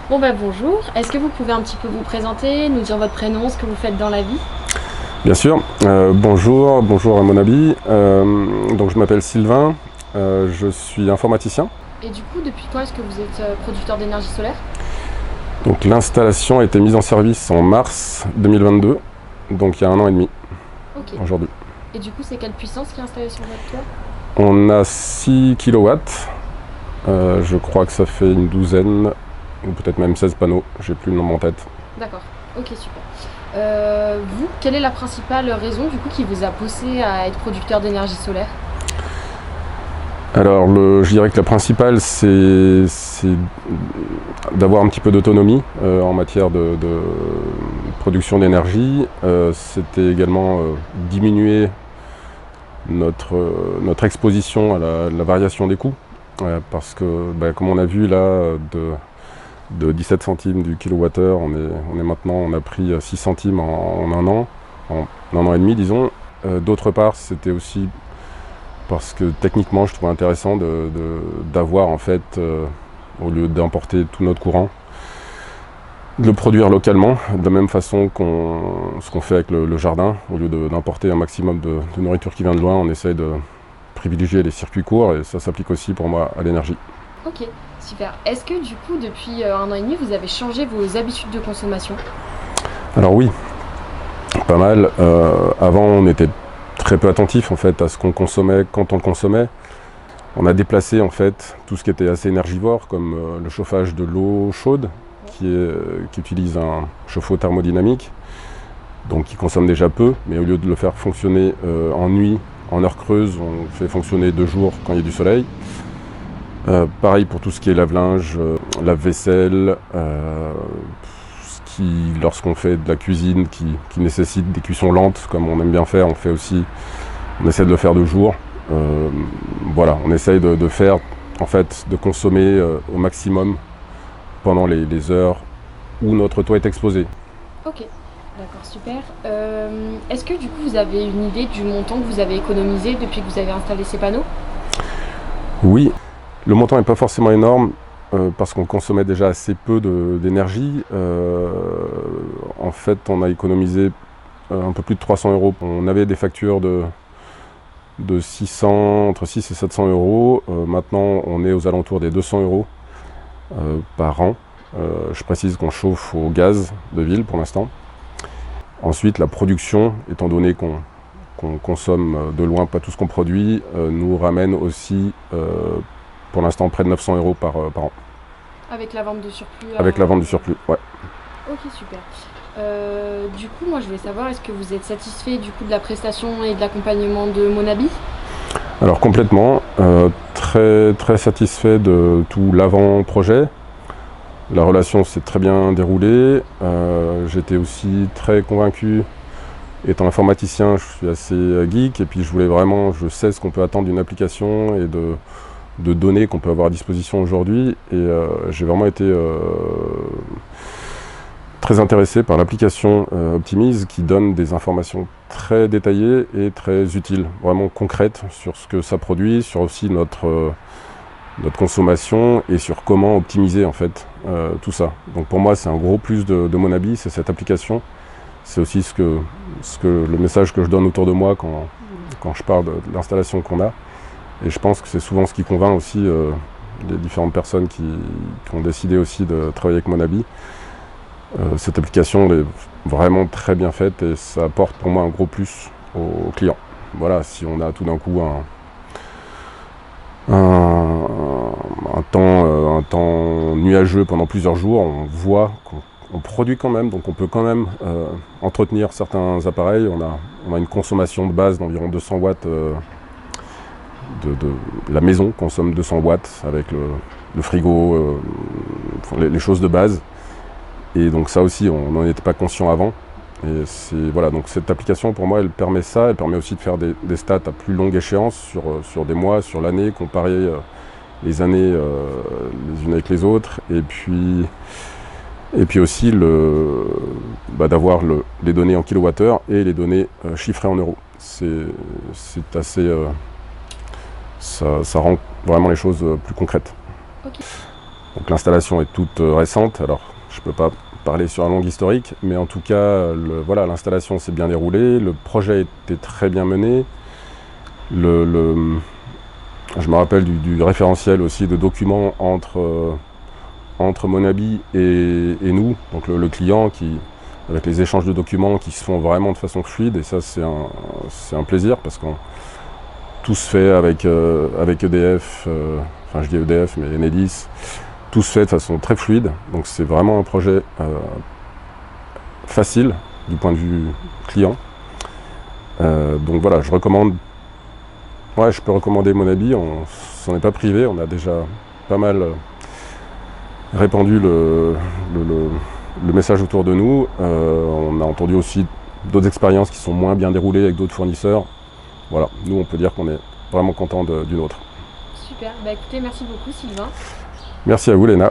Bon bah bonjour, est-ce que vous pouvez un petit peu vous présenter, nous dire votre prénom, ce que vous faites dans la vie? Bien sûr. Bonjour à mon ami. Donc je m'appelle Sylvain, je suis informaticien. Et du coup, depuis quand est-ce que vous êtes producteur d'énergie solaire? Donc l'installation a été mise en service en mars 2022, donc il y a 1 an et demi Ok. aujourd'hui. Et du coup, c'est quelle puissance qui est installée sur votre toit? On a 6 kilowatts, je crois que ça fait une douzaine, ou peut-être même 16 panneaux, j'ai plus le nombre en tête. D'accord, ok super. Vous, quelle est la principale raison du coup qui vous a poussé à être producteur d'énergie solaire? Alors je dirais que la principale c'est d'avoir un petit peu d'autonomie en matière de production d'énergie. C'était également diminuer notre exposition à la variation des coûts. Parce que comme on a vu là, de 17 centimes du kilowattheure, on a pris 6 centimes en 1 an, en 1 an et demi disons. D'autre part, c'était aussi parce que techniquement je trouvais intéressant d'avoir en fait, au lieu d'importer tout notre courant, de le produire localement, de la même façon ce qu'on fait avec le jardin. Au lieu d'importer un maximum de nourriture qui vient de loin, on essaye de privilégier les circuits courts, et ça s'applique aussi pour moi à l'énergie. Ok, super. Est-ce que du coup, depuis 1 an et demi, vous avez changé vos habitudes de consommation? Alors oui, pas mal. Avant on était très peu attentif en fait à ce qu'on consommait quand on le consommait. On a déplacé en fait tout ce qui était assez énergivore, comme le chauffage de l'eau chaude, qui utilise un chauffe-eau thermodynamique, donc qui consomme déjà peu, mais au lieu de le faire fonctionner en nuit, en heure creuse, on le fait fonctionner de jour quand il y a du soleil. Pareil pour tout ce qui est lave-linge, lave-vaisselle, lorsqu'on fait de la cuisine qui nécessite des cuissons lentes, comme on aime bien faire, on essaie de le faire de jour. Voilà, on essaye de faire, en fait, de consommer au maximum pendant les heures où notre toit est exposé. Ok, d'accord, super. Est-ce que du coup, vous avez une idée du montant que vous avez économisé depuis que vous avez installé ces panneaux? Oui, le montant n'est pas forcément énorme, parce qu'on consommait déjà assez peu d'énergie. En fait, on a économisé un peu plus de 300 euros. On avait des factures de 600, entre 6 et 700 euros. Maintenant, on est aux alentours des 200 euros par an. Je précise qu'on chauffe au gaz de ville pour l'instant. Ensuite, la production, étant donné qu'on consomme de loin pas tout ce qu'on produit, nous ramène aussi pour l'instant près de 900 euros par an. Avec la vente de surplus? Avec la vente du surplus, ouais. Ok, super. Du coup, moi je voulais savoir, est-ce que vous êtes satisfait du coup de la prestation et de l'accompagnement de Monabi? Alors complètement, très, très satisfait de tout l'avant-projet. La relation s'est très bien déroulée. J'étais aussi très convaincu, étant informaticien, je suis assez geek, et puis je sais ce qu'on peut attendre d'une application et de données qu'on peut avoir à disposition aujourd'hui. Et j'ai vraiment été très intéressé par l'application Optimize, qui donne des informations très détaillées et très utiles, vraiment concrètes sur ce que ça produit, sur aussi notre consommation et sur comment optimiser en fait tout ça. Donc pour moi c'est un gros plus de Monabi, c'est cette application. C'est aussi le message que je donne autour de moi quand je parle de l'installation qu'on a. Et je pense que c'est souvent ce qui convainc aussi les différentes personnes qui ont décidé aussi de travailler avec Monabi. Cette application elle est vraiment très bien faite et ça apporte pour moi un gros plus aux clients. Voilà, si on a tout d'un coup un temps nuageux pendant plusieurs jours, on voit qu'on produit quand même, donc on peut quand même entretenir certains appareils. On a une consommation de base d'environ 200 watts. La maison consomme 200 watts avec le frigo, les choses de base. Et donc ça aussi, on n'en était pas conscient avant. Et voilà, donc cette application pour moi elle permet ça, elle permet aussi de faire des stats à plus longue échéance sur des mois, sur l'année, comparer les années les unes avec les autres, et puis aussi d'avoir les données en kilowattheure et les données chiffrées en euros. C'est assez ça rend vraiment les choses plus concrètes. Ok. Donc l'installation est toute récente, alors je ne peux pas parler sur un long historique, mais en tout cas, voilà, l'installation s'est bien déroulée, le projet était très bien mené. Je me rappelle du référentiel aussi de documents entre Monabi et nous, donc le client, avec les échanges de documents qui se font vraiment de façon fluide, et ça c'est un plaisir parce que tout se fait avec EDF, enfin je dis EDF mais Enedis, tout se fait de façon très fluide, donc c'est vraiment un projet facile du point de vue client. Donc voilà, je peux recommander Monabi, on s'en est pas privé, on a déjà pas mal répandu le message autour de nous. On a entendu aussi d'autres expériences qui sont moins bien déroulées avec d'autres fournisseurs. Voilà, nous on peut dire qu'on est vraiment content du nôtre. Super, bah écoutez, merci beaucoup Sylvain. Merci à vous Léna.